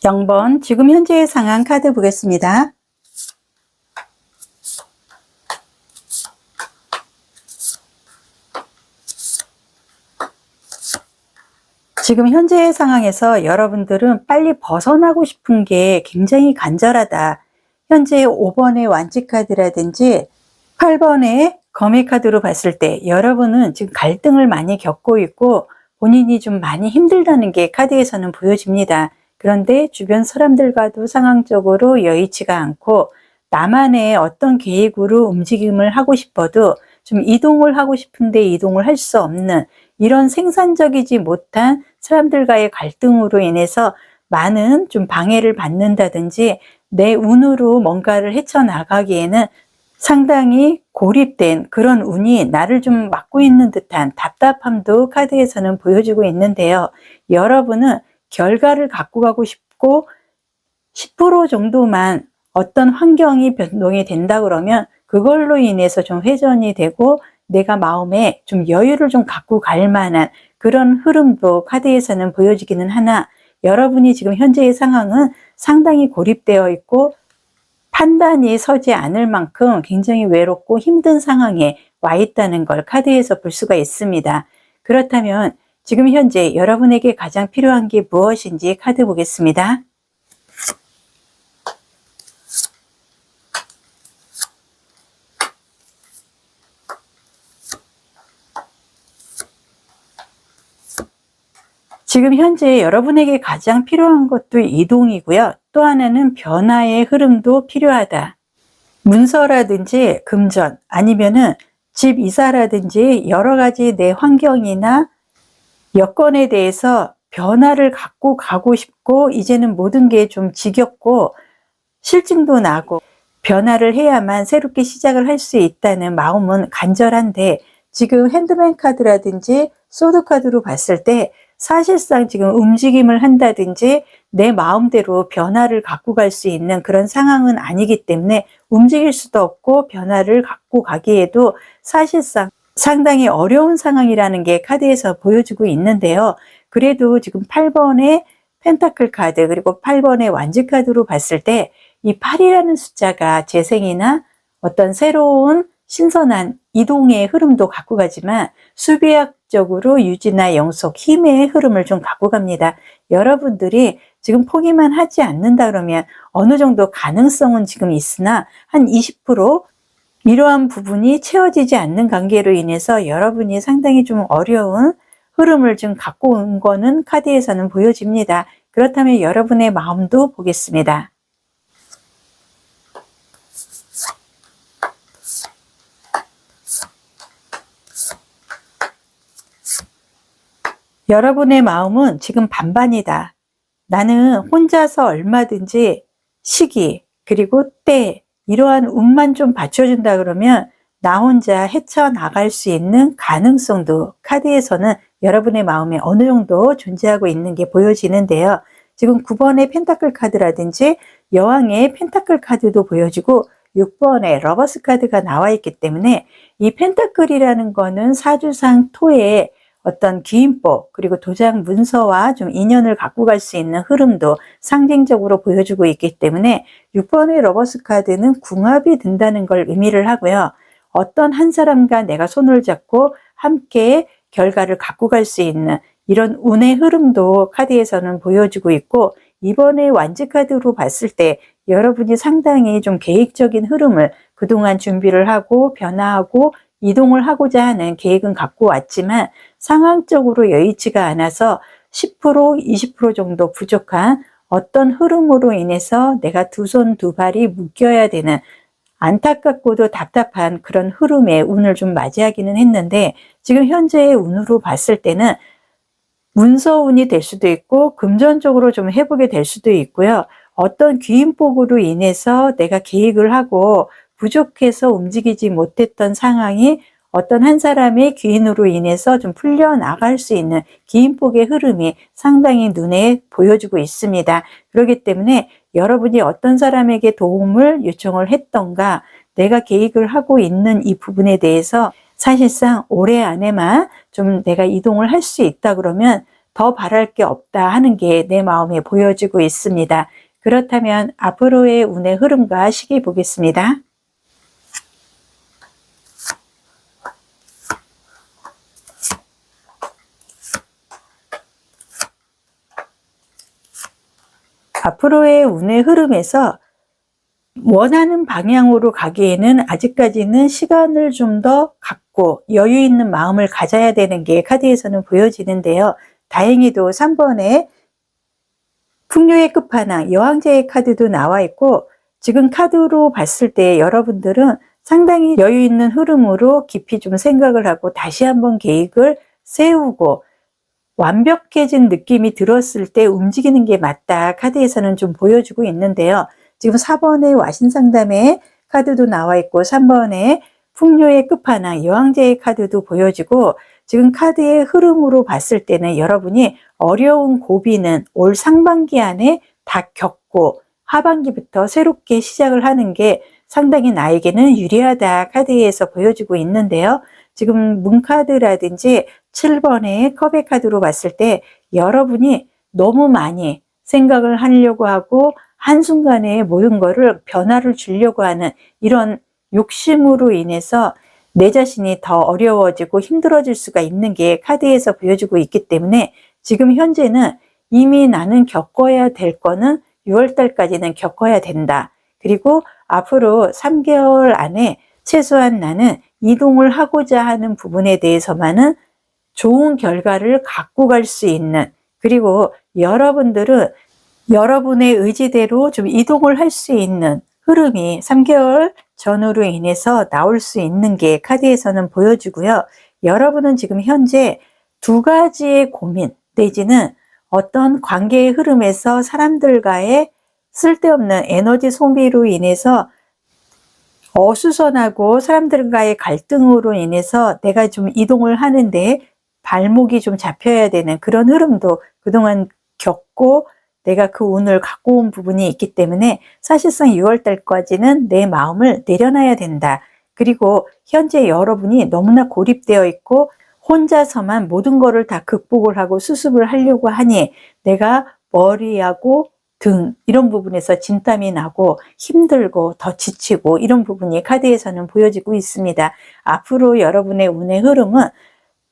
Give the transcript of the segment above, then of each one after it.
0번 지금 현재의 상황 카드 보겠습니다. 지금 현재의 상황에서 여러분들은 빨리 벗어나고 싶은 게 굉장히 간절하다. 현재 5번의 완치 카드라든지 8번의 거미 카드로 봤을 때 여러분은 지금 갈등을 많이 겪고 있고 본인이 좀 많이 힘들다는 게 카드에서는 보여집니다. 그런데 주변 사람들과도 상황적으로 여의치가 않고 나만의 어떤 계획으로 움직임을 하고 싶어도 좀 이동을 하고 싶은데 이동을 할 수 없는 이런 생산적이지 못한 사람들과의 갈등으로 인해서 많은 좀 방해를 받는다든지 내 운으로 뭔가를 헤쳐나가기에는 상당히 고립된 그런 운이 나를 좀 막고 있는 듯한 답답함도 카드에서는 보여주고 있는데요. 여러분은 결과를 갖고 가고 싶고 10% 정도만 어떤 환경이 변동이 된다 그러면 그걸로 인해서 좀 회전이 되고 내가 마음에 좀 여유를 좀 갖고 갈 만한 그런 흐름도 카드에서는 보여지기는 하나 여러분이 지금 현재의 상황은 상당히 고립되어 있고 판단이 서지 않을 만큼 굉장히 외롭고 힘든 상황에 와 있다는 걸 카드에서 볼 수가 있습니다. 그렇다면 지금 현재 여러분에게 가장 필요한 게 무엇인지 카드 보겠습니다. 지금 현재 여러분에게 가장 필요한 것도 이동이고요. 또 하나는 변화의 흐름도 필요하다. 문서라든지 금전 아니면은 집 이사라든지 여러 가지 내 환경이나 여건에 대해서 변화를 갖고 가고 싶고 이제는 모든 게 좀 지겹고 실증도 나고 변화를 해야만 새롭게 시작을 할 수 있다는 마음은 간절한데 지금 핸드맨 카드라든지 소드 카드로 봤을 때 사실상 지금 움직임을 한다든지 내 마음대로 변화를 갖고 갈 수 있는 그런 상황은 아니기 때문에 움직일 수도 없고 변화를 갖고 가기에도 사실상 상당히 어려운 상황이라는 게 카드에서 보여주고 있는데요. 그래도 지금 8번의 펜타클 카드 그리고 8번의 완지 카드로 봤을 때 이 8이라는 숫자가 재생이나 어떤 새로운 신선한 이동의 흐름도 갖고 가지만 수비학적으로 유지나 영속, 힘의 흐름을 좀 갖고 갑니다. 여러분들이 지금 포기만 하지 않는다 그러면 어느 정도 가능성은 지금 있으나 한 20% 이러한 부분이 채워지지 않는 관계로 인해서 여러분이 상당히 좀 어려운 흐름을 좀 갖고 온 거는 카드에서는 보여집니다. 그렇다면 여러분의 마음도 보겠습니다. 여러분의 마음은 지금 반반이다. 나는 혼자서 얼마든지 시기 그리고 때 이러한 운만 좀 받쳐준다 그러면 나 혼자 헤쳐나갈 수 있는 가능성도 카드에서는 여러분의 마음에 어느 정도 존재하고 있는 게 보여지는데요. 지금 9번의 펜타클 카드라든지 여왕의 펜타클 카드도 보여지고 6번의 러버스 카드가 나와 있기 때문에 이 펜타클이라는 거는 사주상 토의 어떤 기인법 그리고 도장 문서와 좀 인연을 갖고 갈 수 있는 흐름도 상징적으로 보여주고 있기 때문에 6번의 러버스 카드는 궁합이 된다는 걸 의미를 하고요. 어떤 한 사람과 내가 손을 잡고 함께 결과를 갖고 갈 수 있는 이런 운의 흐름도 카드에서는 보여주고 있고 이번에 완지 카드로 봤을 때 여러분이 상당히 좀 계획적인 흐름을 그동안 준비를 하고 변화하고 이동을 하고자 하는 계획은 갖고 왔지만 상황적으로 여의치가 않아서 10%, 20% 정도 부족한 어떤 흐름으로 인해서 내가 두 손 두 발이 묶여야 되는 안타깝고도 답답한 그런 흐름의 운을 좀 맞이하기는 했는데 지금 현재의 운으로 봤을 때는 문서운이 될 수도 있고 금전적으로 좀 회복이 될 수도 있고요. 어떤 귀인복으로 인해서 내가 계획을 하고 부족해서 움직이지 못했던 상황이 어떤 한 사람의 귀인으로 인해서 좀 풀려나갈 수 있는 귀인복의 흐름이 상당히 눈에 보여주고 있습니다. 그렇기 때문에 여러분이 어떤 사람에게 도움을 요청을 했던가 내가 계획을 하고 있는 이 부분에 대해서 사실상 올해 안에만 좀 내가 이동을 할 수 있다 그러면 더 바랄 게 없다 하는 게 내 마음에 보여지고 있습니다. 그렇다면 앞으로의 운의 흐름과 시기 보겠습니다. 앞으로의 운의 흐름에서 원하는 방향으로 가기에는 아직까지는 시간을 좀 더 갖고 여유 있는 마음을 가져야 되는 게 카드에서는 보여지는데요. 다행히도 3번에 풍류의 끝판왕, 여왕제의 카드도 나와 있고, 지금 카드로 봤을 때 여러분들은 상당히 여유 있는 흐름으로 깊이 좀 생각을 하고 다시 한번 계획을 세우고 완벽해진 느낌이 들었을 때 움직이는 게 맞다 카드에서는 좀 보여주고 있는데요. 지금 4번의 와신상담의 카드도 나와 있고 3번의 풍류의 끝판왕, 여왕제의 카드도 보여지고, 지금 카드의 흐름으로 봤을 때는 여러분이 어려운 고비는 올 상반기 안에 다 겪고 하반기부터 새롭게 시작을 하는 게 상당히 나에게는 유리하다 카드에서 보여주고 있는데요. 지금 문카드라든지 7번의 컵의 카드로 봤을 때 여러분이 너무 많이 생각을 하려고 하고 한순간에 모든 거를 변화를 주려고 하는 이런 욕심으로 인해서 내 자신이 더 어려워지고 힘들어질 수가 있는 게 카드에서 보여주고 있기 때문에 지금 현재는 이미 나는 겪어야 될 거는 6월달까지는 겪어야 된다. 그리고 앞으로 3개월 안에 최소한 나는 이동을 하고자 하는 부분에 대해서만은 좋은 결과를 갖고 갈 수 있는, 그리고 여러분들은 여러분의 의지대로 좀 이동을 할 수 있는 흐름이 3개월 전후로 인해서 나올 수 있는 게 카드에서는 보여주고요. 여러분은 지금 현재 두 가지의 고민 내지는 어떤 관계의 흐름에서 사람들과의 쓸데없는 에너지 소비로 인해서 어수선하고 사람들과의 갈등으로 인해서 내가 좀 이동을 하는데 발목이 좀 잡혀야 되는 그런 흐름도 그동안 겪고 내가 그 운을 갖고 온 부분이 있기 때문에 사실상 6월달까지는 내 마음을 내려놔야 된다. 그리고 현재 여러분이 너무나 고립되어 있고 혼자서만 모든 거를 다 극복을 하고 수습을 하려고 하니 내가 머리하고 등 이런 부분에서 진땀이 나고 힘들고 더 지치고 이런 부분이 카드에서는 보여지고 있습니다. 앞으로 여러분의 운의 흐름은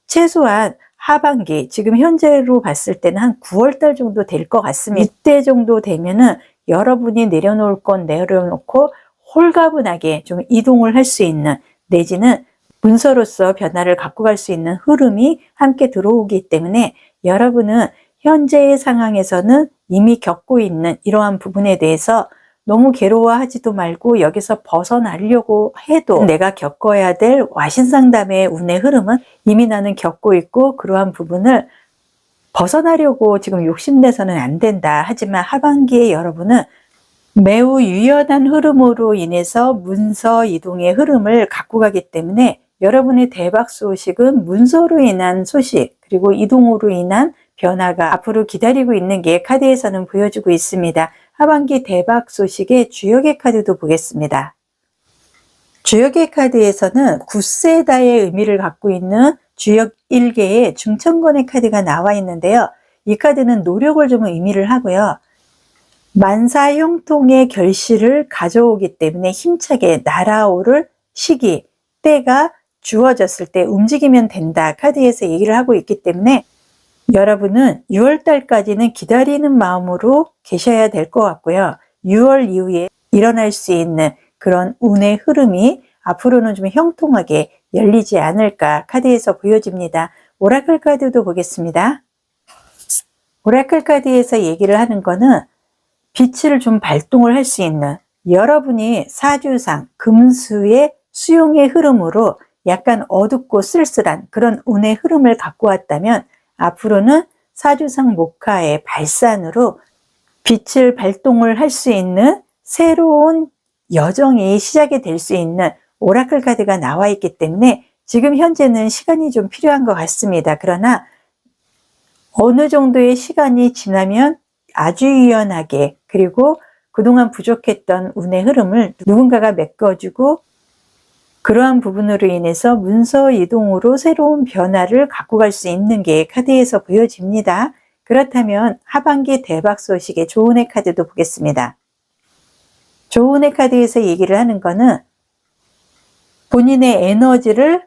최소한 하반기, 지금 현재로 봤을 때는 한 9월달 정도 될 것 같습니다. 이때 정도 되면은 여러분이 내려놓을 건 내려놓고 홀가분하게 좀 이동을 할 수 있는, 내지는 문서로서 변화를 갖고 갈 수 있는 흐름이 함께 들어오기 때문에 여러분은 현재의 상황에서는 이미 겪고 있는 이러한 부분에 대해서 너무 괴로워하지도 말고 여기서 벗어나려고 해도 내가 겪어야 될 와신상담의 운의 흐름은 이미 나는 겪고 있고 그러한 부분을 벗어나려고 지금 욕심내서는 안 된다. 하지만 하반기에 여러분은 매우 유연한 흐름으로 인해서 문서 이동의 흐름을 갖고 가기 때문에 여러분의 대박 소식은 문서로 인한 소식 그리고 이동으로 인한 변화가 앞으로 기다리고 있는 게 카드에서는 보여주고 있습니다. 하반기 대박 소식의 주역의 카드도 보겠습니다. 주역의 카드에서는 굳세다의 의미를 갖고 있는 주역 1개의 중천권의 카드가 나와 있는데요. 이 카드는 노력을 좀 의미를 하고요. 만사형통의 결실을 가져오기 때문에 힘차게 날아오를 시기, 때가 주어졌을 때 움직이면 된다. 카드에서 얘기를 하고 있기 때문에 여러분은 6월달까지는 기다리는 마음으로 계셔야 될 것 같고요. 6월 이후에 일어날 수 있는 그런 운의 흐름이 앞으로는 좀 형통하게 열리지 않을까 카드에서 보여집니다. 오라클 카드도 보겠습니다. 오라클 카드에서 얘기를 하는 거는 빛을 좀 발동을 할 수 있는, 여러분이 사주상 금수의 수용의 흐름으로 약간 어둡고 쓸쓸한 그런 운의 흐름을 갖고 왔다면 앞으로는 사주상 목화의 발산으로 빛을 발동을 할 수 있는 새로운 여정이 시작이 될 수 있는 오라클 카드가 나와 있기 때문에 지금 현재는 시간이 좀 필요한 것 같습니다. 그러나 어느 정도의 시간이 지나면 아주 유연하게, 그리고 그동안 부족했던 운의 흐름을 누군가가 메꿔주고 그러한 부분으로 인해서 문서 이동으로 새로운 변화를 갖고 갈 수 있는 게 카드에서 보여집니다. 그렇다면 하반기 대박 소식의 조은의 카드도 보겠습니다. 조은의 카드에서 얘기를 하는 거는 본인의 에너지를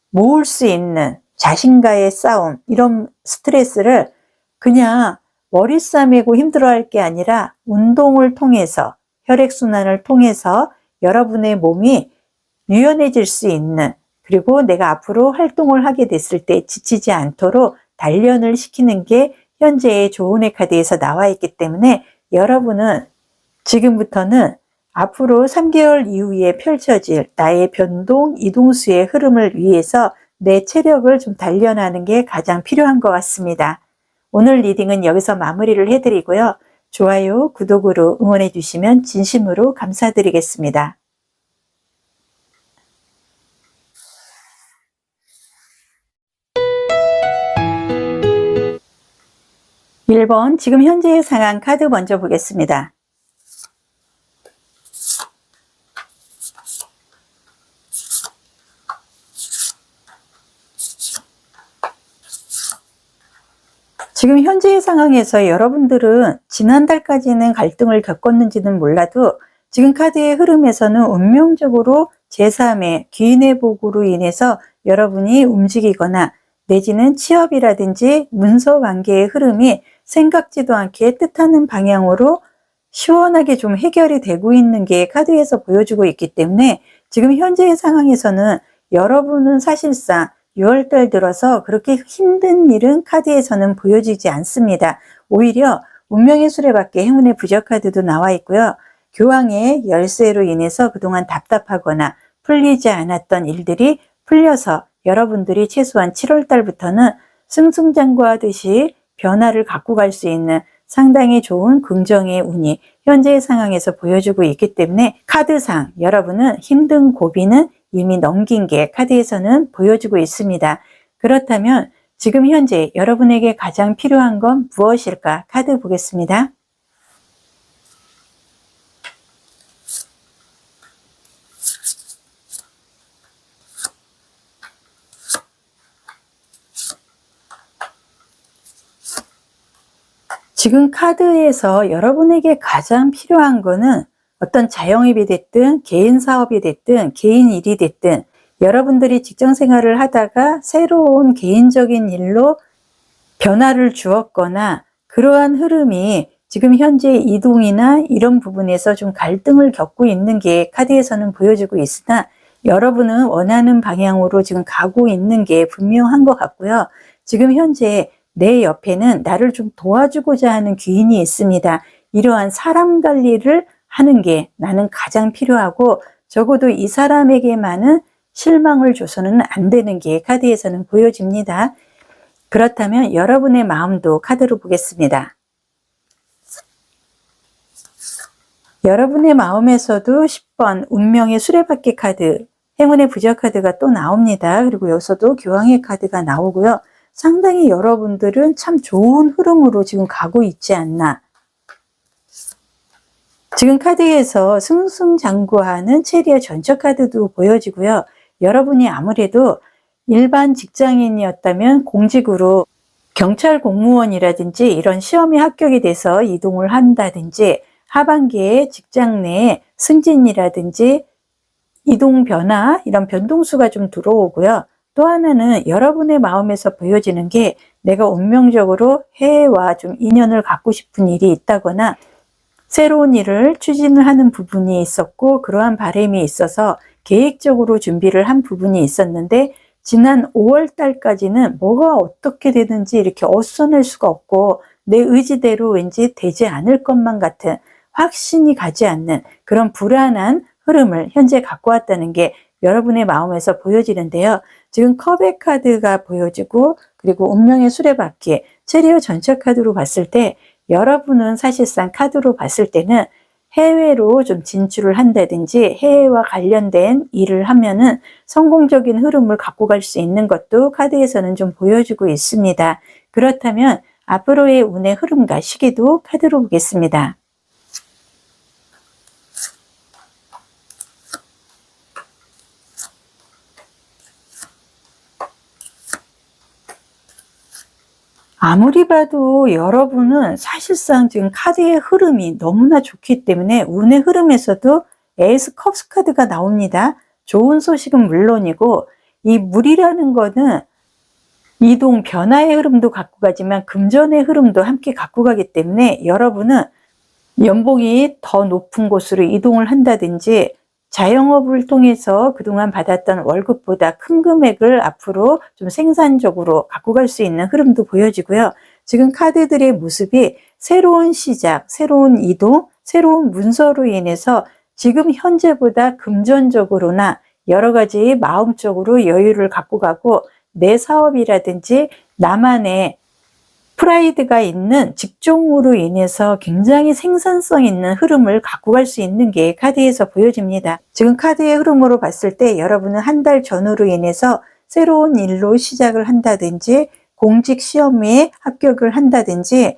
모을 수 있는 자신과의 싸움, 이런 스트레스를 그냥 머리 싸매고 힘들어할 게 아니라 운동을 통해서, 혈액순환을 통해서 여러분의 몸이 유연해질 수 있는, 그리고 내가 앞으로 활동을 하게 됐을 때 지치지 않도록 단련을 시키는 게 현재의 조은의 카드에서 나와 있기 때문에 여러분은 지금부터는 앞으로 3개월 이후에 펼쳐질 나의 변동, 이동수의 흐름을 위해서 내 체력을 좀 단련하는 게 가장 필요한 것 같습니다. 오늘 리딩은 여기서 마무리를 해드리고요. 좋아요, 구독으로 응원해 주시면 진심으로 감사드리겠습니다. 1번, 지금 현재의 상황 카드 먼저 보겠습니다. 지금 현재의 상황에서 여러분들은 지난달까지는 갈등을 겪었는지는 몰라도 지금 카드의 흐름에서는 운명적으로 제3의 귀인의 복으로 인해서 여러분이 움직이거나 내지는 취업이라든지 문서 관계의 흐름이 생각지도 않게 뜻하는 방향으로 시원하게 좀 해결이 되고 있는 게 카드에서 보여주고 있기 때문에 지금 현재의 상황에서는 여러분은 사실상 6월달 들어서 그렇게 힘든 일은 카드에서는 보여지지 않습니다. 오히려 운명의 수레바퀴 행운의 부적 카드도 나와 있고요. 교황의 열쇠로 인해서 그동안 답답하거나 풀리지 않았던 일들이 풀려서 여러분들이 최소한 7월달부터는 승승장구하듯이 변화를 갖고 갈 수 있는 상당히 좋은 긍정의 운이 현재의 상황에서 보여주고 있기 때문에 카드상 여러분은 힘든 고비는 이미 넘긴 게 카드에서는 보여주고 있습니다. 그렇다면 지금 현재 여러분에게 가장 필요한 건 무엇일까? 카드 보겠습니다. 지금 카드에서 여러분에게 가장 필요한 거는 어떤 자영업이 됐든 개인 사업이 됐든 개인 일이 됐든 여러분들이 직장 생활을 하다가 새로운 개인적인 일로 변화를 주었거나 그러한 흐름이 지금 현재 이동이나 이런 부분에서 좀 갈등을 겪고 있는 게 카드에서는 보여주고 있으나 여러분은 원하는 방향으로 지금 가고 있는 게 분명한 것 같고요. 지금 현재 내 옆에는 나를 좀 도와주고자 하는 귀인이 있습니다. 이러한 사람 관리를 하는 게 나는 가장 필요하고 적어도 이 사람에게만은 실망을 줘서는 안 되는 게 카드에서는 보여집니다. 그렇다면 여러분의 마음도 카드로 보겠습니다. 여러분의 마음에서도 10번 운명의 수레바퀴 카드, 행운의 부적 카드가 또 나옵니다. 그리고 여기서도 교황의 카드가 나오고요. 상당히 여러분들은 참 좋은 흐름으로 지금 가고 있지 않나. 지금 카드에서 승승장구하는 체리어 전처 카드도 보여지고요. 여러분이 아무래도 일반 직장인이었다면 공직으로 경찰 공무원이라든지 이런 시험에 합격이 돼서 이동을 한다든지 하반기에 직장 내에 승진이라든지 이동 변화, 이런 변동수가 좀 들어오고요. 또 하나는 여러분의 마음에서 보여지는 게 내가 운명적으로 해외와 좀 인연을 갖고 싶은 일이 있다거나 새로운 일을 추진을 하는 부분이 있었고 그러한 바람이 있어서 계획적으로 준비를 한 부분이 있었는데 지난 5월 달까지는 뭐가 어떻게 되든지 이렇게 어수선할 수가 없고 내 의지대로 왠지 되지 않을 것만 같은 확신이 가지 않는 그런 불안한 흐름을 현재 갖고 왔다는 게 여러분의 마음에서 보여지는데요. 지금 컵의 카드가 보여지고 그리고 운명의 수레바퀴, 체리어 전처 카드로 봤을 때 여러분은 사실상 카드로 봤을 때는 해외로 좀 진출을 한다든지 해외와 관련된 일을 하면은 성공적인 흐름을 갖고 갈 수 있는 것도 카드에서는 좀 보여주고 있습니다. 그렇다면 앞으로의 운의 흐름과 시기도 카드로 보겠습니다. 아무리 봐도 여러분은 사실상 지금 카드의 흐름이 너무나 좋기 때문에 운의 흐름에서도 에이스 컵스 카드가 나옵니다. 좋은 소식은 물론이고, 이 물이라는 거는 이동 변화의 흐름도 갖고 가지만 금전의 흐름도 함께 갖고 가기 때문에 여러분은 연봉이 더 높은 곳으로 이동을 한다든지 자영업을 통해서 그동안 받았던 월급보다 큰 금액을 앞으로 좀 생산적으로 갖고 갈 수 있는 흐름도 보여지고요. 지금 카드들의 모습이 새로운 시작, 새로운 이동, 새로운 문서로 인해서 지금 현재보다 금전적으로나 여러 가지 마음적으로 여유를 갖고 가고 내 사업이라든지 나만의 프라이드가 있는 직종으로 인해서 굉장히 생산성 있는 흐름을 갖고 갈 수 있는 게 카드에서 보여집니다. 지금 카드의 흐름으로 봤을 때 여러분은 한 달 전후로 인해서 새로운 일로 시작을 한다든지 공직 시험에 합격을 한다든지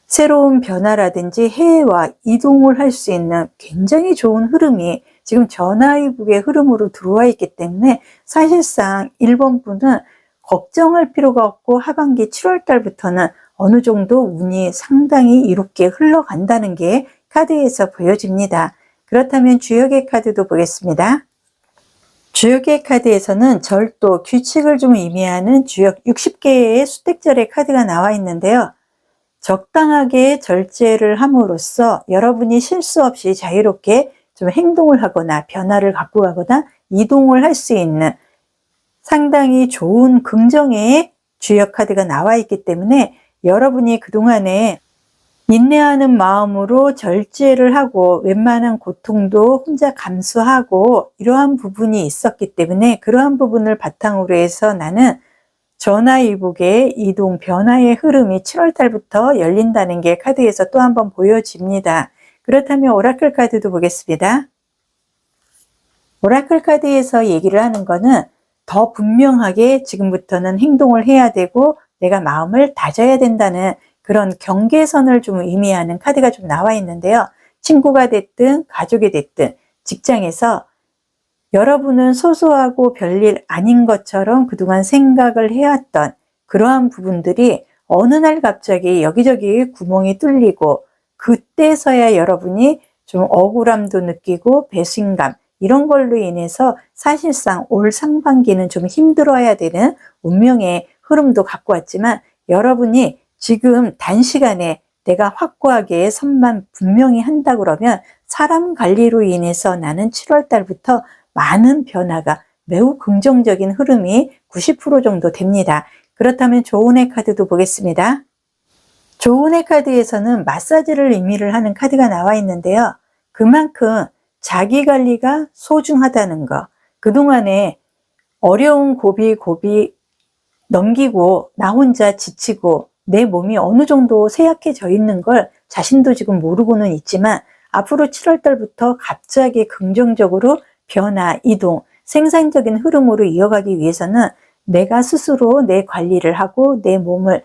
새로운 변화라든지 해외와 이동을 할 수 있는 굉장히 좋은 흐름이 지금 전화위복의 흐름으로 들어와 있기 때문에 사실상 1번 분은 걱정할 필요가 없고 하반기 7월 달부터는 어느 정도 운이 상당히 이롭게 흘러간다는 게 카드에서 보여집니다. 그렇다면 주역의 카드도 보겠습니다. 주역의 카드에서는 절도, 규칙을 좀 의미하는 주역 60개의 수택절의 카드가 나와 있는데요. 적당하게 절제를 함으로써 여러분이 실수 없이 자유롭게 좀 행동을 하거나 변화를 갖고 가거나 이동을 할 수 있는 상당히 좋은 긍정의 주역 카드가 나와 있기 때문에 여러분이 그동안에 인내하는 마음으로 절제를 하고 웬만한 고통도 혼자 감수하고 이러한 부분이 있었기 때문에 그러한 부분을 바탕으로 해서 나는 전화위복의 이동 변화의 흐름이 7월 달부터 열린다는 게 카드에서 또 한 번 보여집니다. 그렇다면 오라클 카드도 보겠습니다. 오라클 카드에서 얘기를 하는 거는 더 분명하게 지금부터는 행동을 해야 되고 내가 마음을 다져야 된다는 그런 경계선을 좀 의미하는 카드가 좀 나와 있는데요. 친구가 됐든 가족이 됐든 직장에서 여러분은 소소하고 별일 아닌 것처럼 그동안 생각을 해왔던 그러한 부분들이 어느 날 갑자기 여기저기 구멍이 뚫리고 그때서야 여러분이 좀 억울함도 느끼고 배신감 이런 걸로 인해서 사실상 올 상반기는 좀 힘들어야 되는 운명의 흐름도 갖고 왔지만 여러분이 지금 단시간에 내가 확고하게 선만 분명히 한다 그러면 사람 관리로 인해서 나는 7월 달부터 많은 변화가 매우 긍정적인 흐름이 90% 정도 됩니다. 그렇다면 조은의 카드도 보겠습니다. 조은의 카드에서는 마사지를 의미를 하는 카드가 나와 있는데요. 그만큼 자기 관리가 소중하다는 거, 그동안에 어려운 고비 넘기고 나 혼자 지치고 내 몸이 어느 정도 쇠약해져 있는 걸 자신도 지금 모르고는 있지만 앞으로 7월 달부터 갑자기 긍정적으로 변화, 이동, 생산적인 흐름으로 이어가기 위해서는 내가 스스로 내 관리를 하고 내 몸을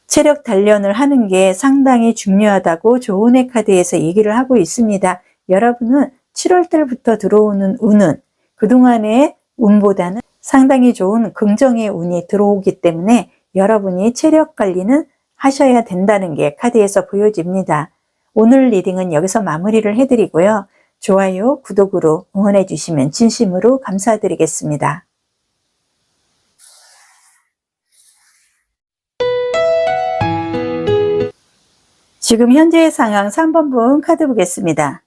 체력 단련을 하는 게 상당히 중요하다고 조은의 카드에서 얘기를 하고 있습니다. 여러분은 7월 달부터 들어오는 운은 그동안의 운보다는 상당히 좋은 긍정의 운이 들어오기 때문에 여러분이 체력 관리는 하셔야 된다는 게 카드에서 보여집니다. 오늘 리딩은 여기서 마무리를 해드리고요. 좋아요, 구독으로 응원해 주시면 진심으로 감사드리겠습니다. 지금 현재의 상황 3번 분 카드 보겠습니다.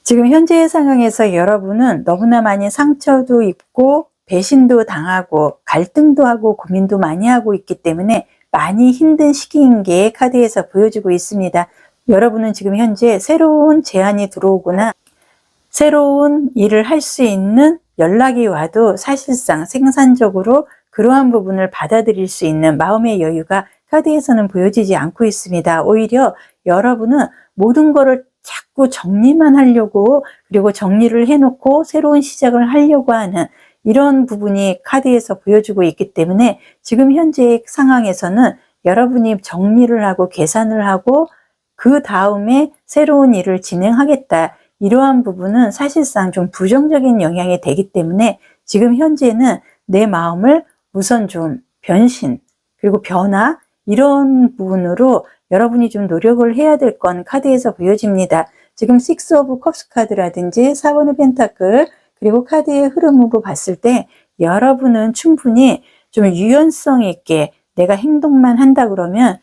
지금 현재의 상황에서 여러분은 너무나 많이 상처도 입고 배신도 당하고 갈등도 하고 고민도 많이 하고 있기 때문에 많이 힘든 시기인 게 카드에서 보여주고 있습니다. 여러분은 지금 현재 새로운 제안이 들어오거나 새로운 일을 할 수 있는 연락이 와도 사실상 생산적으로 그러한 부분을 받아들일 수 있는 마음의 여유가 카드에서는 보여지지 않고 있습니다. 오히려 여러분은 모든 거를 자꾸 정리만 하려고 그리고 정리를 해놓고 새로운 시작을 하려고 하는 이런 부분이 카드에서 보여주고 있기 때문에 지금 현재의 상황에서는 여러분이 정리를 하고 계산을 하고 그 다음에 새로운 일을 진행하겠다. 이러한 부분은 사실상 좀 부정적인 영향이 되기 때문에 지금 현재는 내 마음을 우선 좀 변신, 그리고 변화, 이런 부분으로 여러분이 좀 노력을 해야 될 건 카드에서 보여집니다. 지금 식스 오브 컵스 카드라든지 4번의 펜타클, 그리고 카드의 흐름으로 봤을 때 여러분은 충분히 좀 유연성 있게 내가 행동만 한다 그러면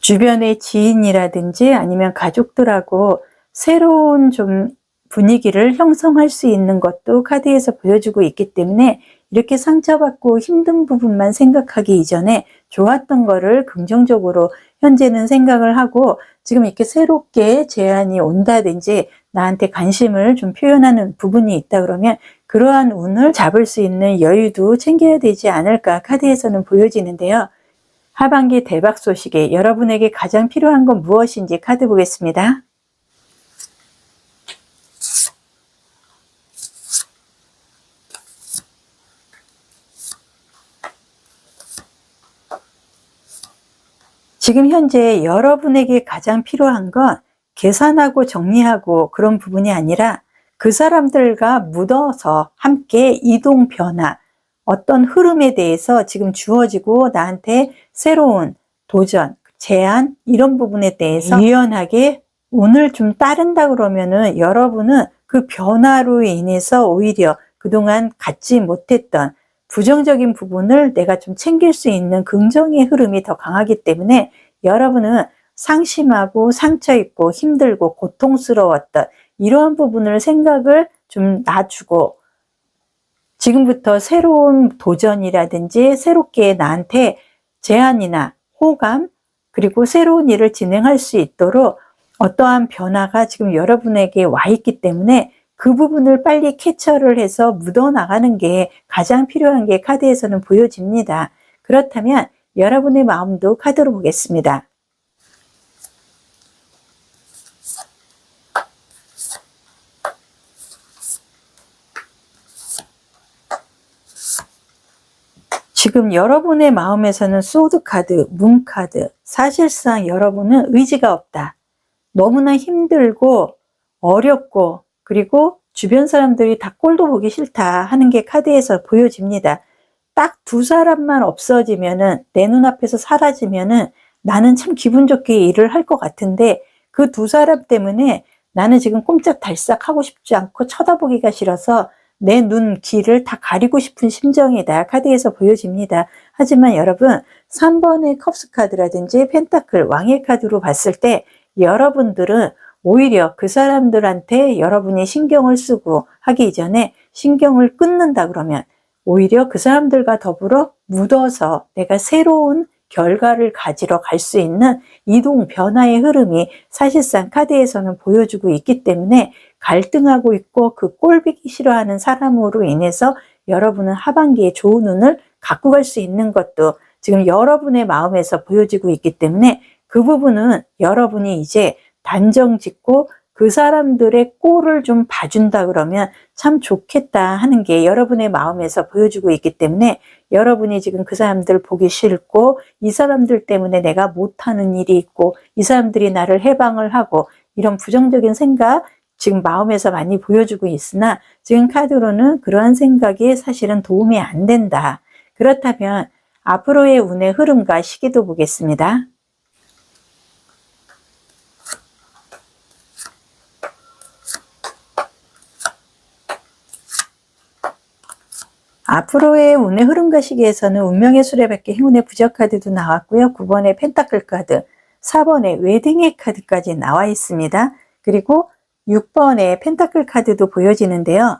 주변의 지인이라든지 아니면 가족들하고 새로운 좀 분위기를 형성할 수 있는 것도 카드에서 보여주고 있기 때문에 이렇게 상처받고 힘든 부분만 생각하기 이전에 좋았던 거를 긍정적으로 현재는 생각을 하고, 지금 이렇게 새롭게 제안이 온다든지 나한테 관심을 좀 표현하는 부분이 있다 그러면 그러한 운을 잡을 수 있는 여유도 챙겨야 되지 않을까 카드에서는 보여지는데요. 하반기 대박 소식에 여러분에게 가장 필요한 건 무엇인지 카드 보겠습니다. 지금 현재 여러분에게 가장 필요한 건 계산하고 정리하고 그런 부분이 아니라 그 사람들과 묻어서 함께 이동 변화, 어떤 흐름에 대해서 지금 주어지고 나한테 새로운 도전, 제안, 이런 부분에 대해서 유연하게 운을 좀 따른다 그러면은 여러분은 그 변화로 인해서 오히려 그동안 갖지 못했던 부정적인 부분을 내가 좀 챙길 수 있는 긍정의 흐름이 더 강하기 때문에 여러분은 상심하고 상처 있고 힘들고 고통스러웠던 이러한 부분을 생각을 좀 놔주고 지금부터 새로운 도전이라든지 새롭게 나한테 제안이나 호감, 그리고 새로운 일을 진행할 수 있도록 어떠한 변화가 지금 여러분에게 와 있기 때문에 그 부분을 빨리 캐처를 해서 묻어나가는 게 가장 필요한 게 카드에서는 보여집니다. 그렇다면 여러분의 마음도 카드로 보겠습니다. 지금 여러분의 마음에서는 소드 카드, 문 카드, 사실상 여러분은 의지가 없다. 너무나 힘들고 어렵고 그리고 주변 사람들이 다 꼴도 보기 싫다 하는 게 카드에서 보여집니다. 딱 두 사람만 없어지면은, 내 눈앞에서 사라지면은 나는 참 기분 좋게 일을 할 것 같은데 그 두 사람 때문에 나는 지금 꼼짝달싹 하고 싶지 않고 쳐다보기가 싫어서 내 눈, 귀를 다 가리고 싶은 심정이다 카드에서 보여집니다. 하지만 여러분, 3번의 컵스 카드라든지 펜타클, 왕의 카드로 봤을 때 여러분들은 오히려 그 사람들한테 여러분이 신경을 쓰고 하기 이전에 신경을 끊는다 그러면 오히려 그 사람들과 더불어 묻어서 내가 새로운 결과를 가지러 갈 수 있는 이동 변화의 흐름이 사실상 카드에서는 보여주고 있기 때문에 갈등하고 있고 그 꼴보기 싫어하는 사람으로 인해서 여러분은 하반기에 좋은 운을 갖고 갈 수 있는 것도 지금 여러분의 마음에서 보여지고 있기 때문에 그 부분은 여러분이 이제 단정 짓고 그 사람들의 꼴을 좀 봐준다 그러면 참 좋겠다 하는 게 여러분의 마음에서 보여주고 있기 때문에 여러분이 지금 그 사람들 보기 싫고 이 사람들 때문에 내가 못하는 일이 있고 이 사람들이 나를 해방을 하고 이런 부정적인 생각 지금 마음에서 많이 보여주고 있으나 지금 카드로는 그러한 생각이 사실은 도움이 안 된다. 그렇다면 앞으로의 운의 흐름과 시기도 보겠습니다. 앞으로의 운의 흐름과 시기에서는 운명의 수레바퀴 행운의 부적 카드도 나왔고요. 9번의 펜타클 카드, 4번의 웨딩의 카드까지 나와 있습니다. 그리고 6번의 펜타클 카드도 보여지는데요.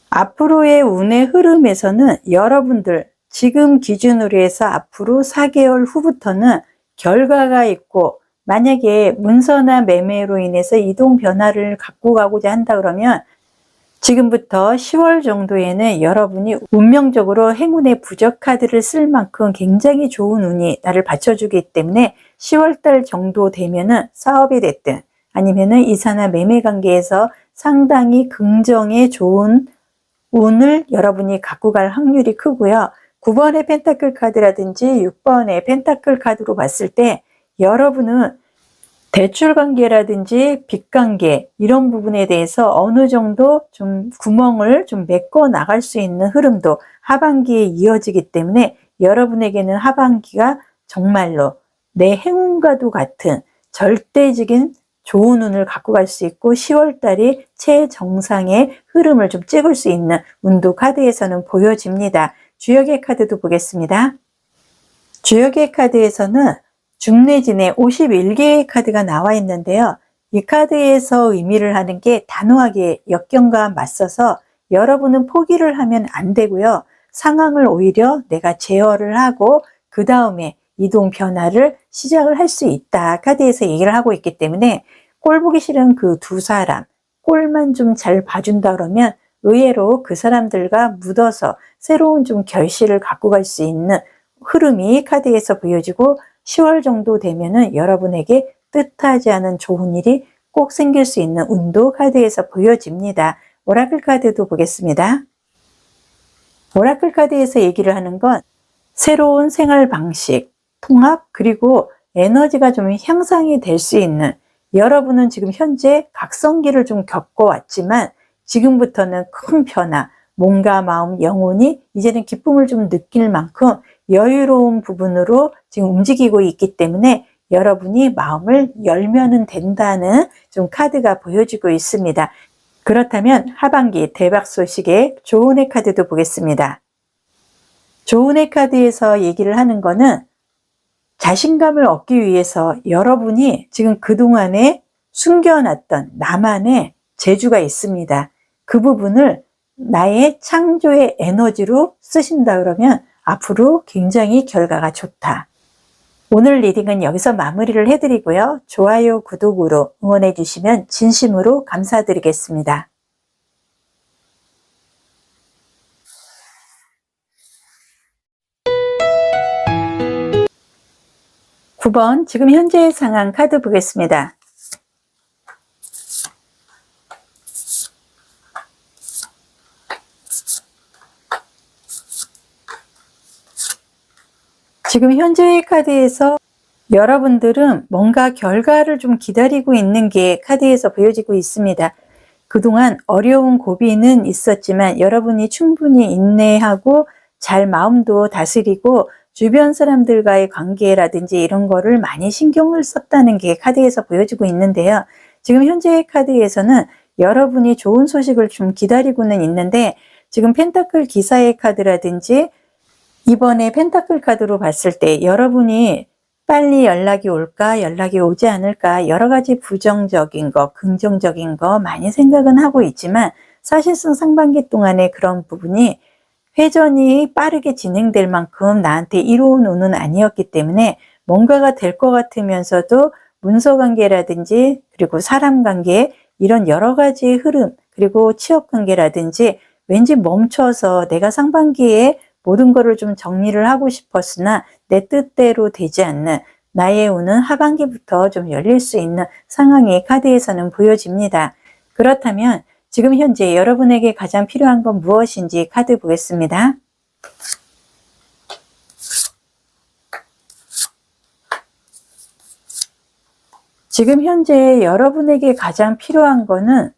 앞으로의 운의 흐름에서는 여러분들 지금 기준으로 해서 앞으로 4개월 후부터는 결과가 있고, 만약에 문서나 매매로 인해서 이동 변화를 갖고 가고자 한다 그러면 지금부터 10월 정도에는 여러분이 운명적으로 행운의 부적 카드를 쓸 만큼 굉장히 좋은 운이 나를 받쳐주기 때문에 10월달 정도 되면은 사업이 됐든 아니면은 이사나 매매 관계에서 상당히 긍정의 좋은 운을 여러분이 갖고 갈 확률이 크고요. 9번의 펜타클 카드라든지 6번의 펜타클 카드로 봤을 때 여러분은 대출 관계라든지 빚 관계 이런 부분에 대해서 어느 정도 좀 구멍을 좀 메꿔 나갈 수 있는 흐름도 하반기에 이어지기 때문에 여러분에게는 하반기가 정말로 내 행운과도 같은 절대적인 좋은 운을 갖고 갈 수 있고 10월 달이 최정상의 흐름을 좀 찍을 수 있는 운도 카드에서는 보여집니다. 주역의 카드도 보겠습니다. 주역의 카드에서는 중내진에 51개의 카드가 나와 있는데요. 이 카드에서 의미를 하는 게 단호하게 역경과 맞서서 여러분은 포기를 하면 안 되고요. 상황을 오히려 내가 제어를 하고 그 다음에 이동 변화를 시작을 할 수 있다. 카드에서 얘기를 하고 있기 때문에 꼴 보기 싫은 그 두 사람, 꼴만 좀 잘 봐준다 그러면 의외로 그 사람들과 묻어서 새로운 좀 결실을 갖고 갈 수 있는 흐름이 카드에서 보여지고 10월 정도 되면은 여러분에게 뜻하지 않은 좋은 일이 꼭 생길 수 있는 운도 카드에서 보여집니다. 오라클 카드도 보겠습니다. 오라클 카드에서 얘기를 하는 건 새로운 생활 방식, 통합, 그리고 에너지가 좀 향상이 될 수 있는, 여러분은 지금 현재 각성기를 좀 겪어왔지만 지금부터는 큰 변화, 몸과 마음, 영혼이 이제는 기쁨을 좀 느낄 만큼 여유로운 부분으로 지금 움직이고 있기 때문에 여러분이 마음을 열면은 된다는 좀 카드가 보여지고 있습니다. 그렇다면 하반기 대박 소식의 조은의 카드도 보겠습니다. 조은의 카드에서 얘기를 하는 거는 자신감을 얻기 위해서 여러분이 지금 그동안에 숨겨놨던 나만의 재주가 있습니다. 그 부분을 나의 창조의 에너지로 쓰신다 그러면 앞으로 굉장히 결과가 좋다. 오늘 리딩은 여기서 마무리를 해드리고요. 좋아요, 구독으로 응원해 주시면 진심으로 감사드리겠습니다. 9번 지금 현재의 상황 카드 보겠습니다. 지금 현재의 카드에서 여러분들은 뭔가 결과를 좀 기다리고 있는 게 카드에서 보여지고 있습니다. 그동안 어려운 고비는 있었지만 여러분이 충분히 인내하고 잘 마음도 다스리고 주변 사람들과의 관계라든지 이런 거를 많이 신경을 썼다는 게 카드에서 보여지고 있는데요. 지금 현재의 카드에서는 여러분이 좋은 소식을 좀 기다리고는 있는데 지금 펜타클 기사의 카드라든지 이번에 펜타클 카드로 봤을 때 여러분이 빨리 연락이 올까 연락이 오지 않을까 여러 가지 부정적인 거 긍정적인 거 많이 생각은 하고 있지만 사실상 상반기 동안에 그런 부분이 회전이 빠르게 진행될 만큼 나한테 이로운 운은 아니었기 때문에 뭔가가 될 것 같으면서도 문서관계라든지 그리고 사람관계 이런 여러 가지 흐름 그리고 취업관계라든지 왠지 멈춰서 내가 상반기에 모든 거를 좀 정리를 하고 싶었으나 내 뜻대로 되지 않는 나의 운은 하반기부터 좀 열릴 수 있는 상황이 카드에서는 보여집니다. 그렇다면 지금 현재 여러분에게 가장 필요한 건 무엇인지 카드 보겠습니다. 지금 현재 여러분에게 가장 필요한 거는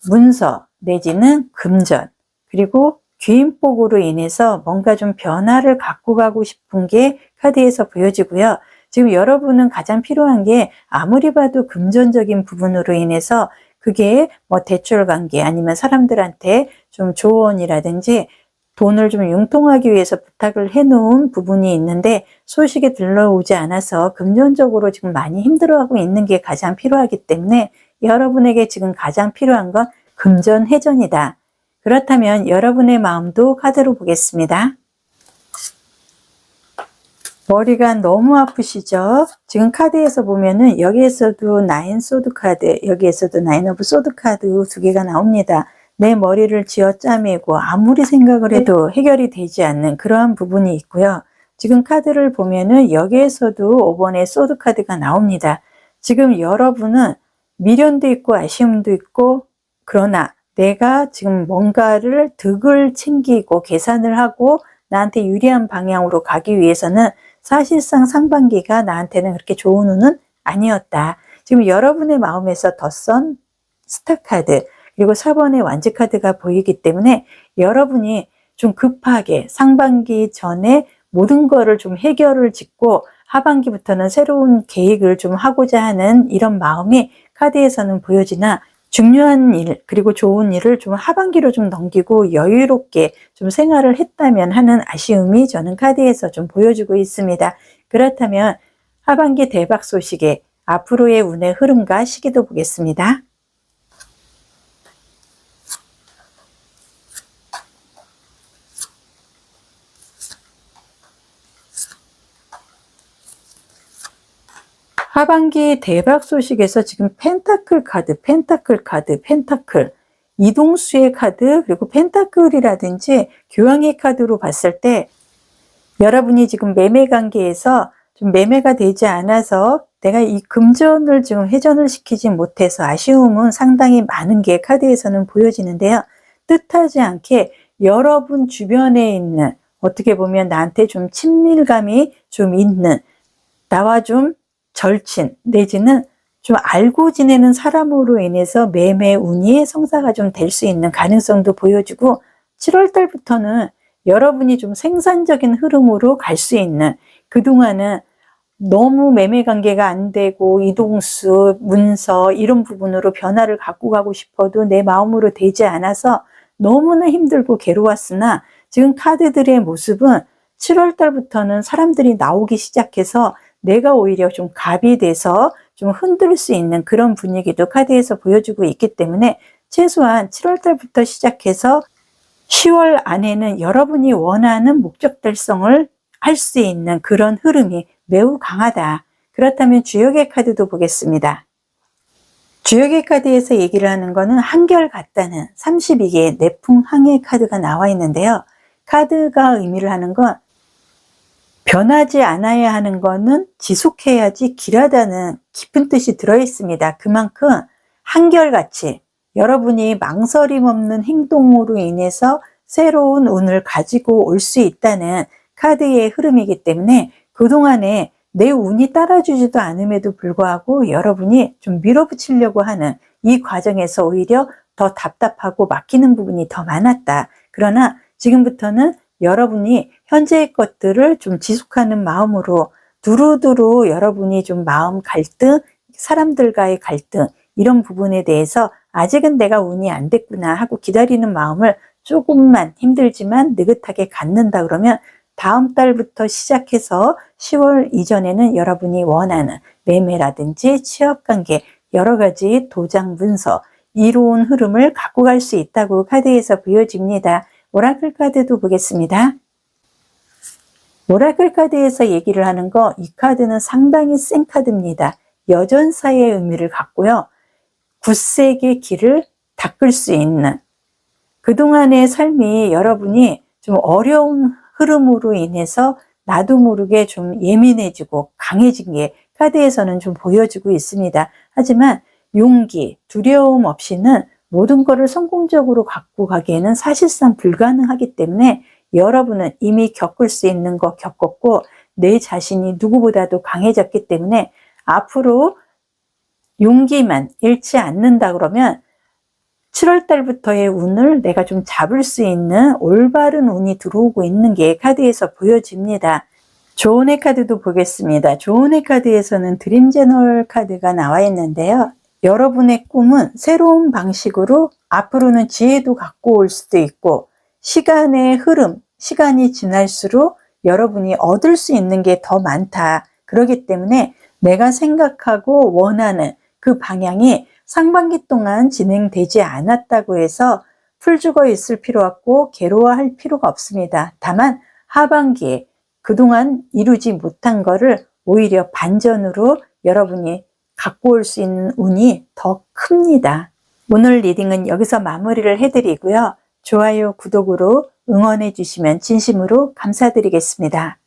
문서 내지는 금전 그리고 귀인복으로 인해서 뭔가 좀 변화를 갖고 가고 싶은 게 카드에서 보여지고요. 지금 여러분은 가장 필요한 게 아무리 봐도 금전적인 부분으로 인해서 그게 뭐 대출 관계 아니면 사람들한테 좀 조언이라든지 돈을 좀 융통하기 위해서 부탁을 해놓은 부분이 있는데 소식이 들러오지 않아서 금전적으로 지금 많이 힘들어하고 있는 게 가장 필요하기 때문에 여러분에게 지금 가장 필요한 건 금전 회전이다. 그렇다면 여러분의 마음도 카드로 보겠습니다. 머리가 너무 아프시죠? 지금 카드에서 보면은 여기에서도 나인 소드 카드, 여기에서도 나인 오브 소드 카드 두 개가 나옵니다. 내 머리를 쥐어짜매고 아무리 생각을 해도 해결이 되지 않는 그러한 부분이 있고요. 지금 카드를 보면은 여기에서도 5번의 소드 카드가 나옵니다. 지금 여러분은 미련도 있고 아쉬움도 있고 그러나 내가 지금 뭔가를 득을 챙기고 계산을 하고 나한테 유리한 방향으로 가기 위해서는 사실상 상반기가 나한테는 그렇게 좋은 운은 아니었다. 지금 여러분의 마음에서 덧선 스타 카드 그리고 4번의 완즈 카드가 보이기 때문에 여러분이 좀 급하게 상반기 전에 모든 거를 좀 해결을 짓고 하반기부터는 새로운 계획을 좀 하고자 하는 이런 마음이 카드에서는 보여지나, 중요한 일 그리고 좋은 일을 좀 하반기로 좀 넘기고 여유롭게 좀 생활을 했다면 하는 아쉬움이 저는 카드에서 좀 보여주고 있습니다. 그렇다면 하반기 대박 소식의 앞으로의 운의 흐름과 시기도 보겠습니다. 하반기 대박 소식에서 지금 펜타클 카드, 펜타클, 이동수의 카드, 그리고 펜타클이라든지 교황의 카드로 봤을 때 여러분이 지금 매매 관계에서 좀 매매가 되지 않아서 내가 이 금전을 지금 회전을 시키지 못해서 아쉬움은 상당히 많은 게 카드에서는 보여지는데요. 뜻하지 않게 여러분 주변에 있는, 어떻게 보면 나한테 좀 친밀감이 좀 있는, 나와 좀 절친 내지는 좀 알고 지내는 사람으로 인해서 매매 운이 성사가 좀 될 수 있는 가능성도 보여주고, 7월 달부터는 여러분이 좀 생산적인 흐름으로 갈 수 있는, 그동안은 너무 매매 관계가 안 되고 이동수, 문서 이런 부분으로 변화를 갖고 가고 싶어도 내 마음으로 되지 않아서 너무나 힘들고 괴로웠으나, 지금 카드들의 모습은 7월 달부터는 사람들이 나오기 시작해서 내가 오히려 좀 갑이 돼서 좀 흔들 수 있는 그런 분위기도 카드에서 보여주고 있기 때문에 최소한 7월 달부터 시작해서 10월 안에는 여러분이 원하는 목적 달성을 할 수 있는 그런 흐름이 매우 강하다. 그렇다면 주역의 카드도 보겠습니다. 주역의 카드에서 얘기를 하는 거는 한결같다는 32개의 내풍항해 카드가 나와 있는데요. 카드가 의미를 하는 건 변하지 않아야 하는 거는 지속해야지 길하다는 깊은 뜻이 들어 있습니다. 그만큼 한결같이 여러분이 망설임 없는 행동으로 인해서 새로운 운을 가지고 올 수 있다는 카드의 흐름이기 때문에, 그동안에 내 운이 따라주지도 않음에도 불구하고 여러분이 좀 밀어붙이려고 하는 이 과정에서 오히려 더 답답하고 막히는 부분이 더 많았다. 그러나 지금부터는 여러분이 현재의 것들을 좀 지속하는 마음으로 두루두루 여러분이 좀 마음 갈등, 사람들과의 갈등 이런 부분에 대해서 아직은 내가 운이 안 됐구나 하고 기다리는 마음을 조금만 힘들지만 느긋하게 갖는다 그러면 다음 달부터 시작해서 10월 이전에는 여러분이 원하는 매매라든지 취업관계 여러 가지 도장 문서 이로운 흐름을 갖고 갈 수 있다고 카드에서 보여집니다. 오라클 카드도 보겠습니다. 오라클 카드에서 얘기를 하는 거, 이 카드는 상당히 센 카드입니다. 여전사의 의미를 갖고요. 굳세게 길을 닦을 수 있는, 그동안의 삶이 여러분이 좀 어려운 흐름으로 인해서 나도 모르게 좀 예민해지고 강해진 게 카드에서는 좀 보여지고 있습니다. 하지만 용기, 두려움 없이는 모든 것을 성공적으로 갖고 가기에는 사실상 불가능하기 때문에 여러분은 이미 겪을 수 있는 거 겪었고 내 자신이 누구보다도 강해졌기 때문에 앞으로 용기만 잃지 않는다 그러면 7월 달부터의 운을 내가 좀 잡을 수 있는 올바른 운이 들어오고 있는 게 카드에서 보여집니다. 조언의 카드도 보겠습니다. 조언의 카드에서는 드림 제너럴 카드가 나와 있는데요. 여러분의 꿈은 새로운 방식으로 앞으로는 지혜도 갖고 올 수도 있고, 시간의 흐름, 시간이 지날수록 여러분이 얻을 수 있는 게 더 많다. 그렇기 때문에 내가 생각하고 원하는 그 방향이 상반기 동안 진행되지 않았다고 해서 풀 죽어 있을 필요 없고 괴로워할 필요가 없습니다. 다만 하반기에 그동안 이루지 못한 거를 오히려 반전으로 여러분이 갖고 올 수 있는 운이 더 큽니다. 오늘 리딩은 여기서 마무리를 해드리고요. 좋아요, 구독으로 응원해 주시면 진심으로 감사드리겠습니다.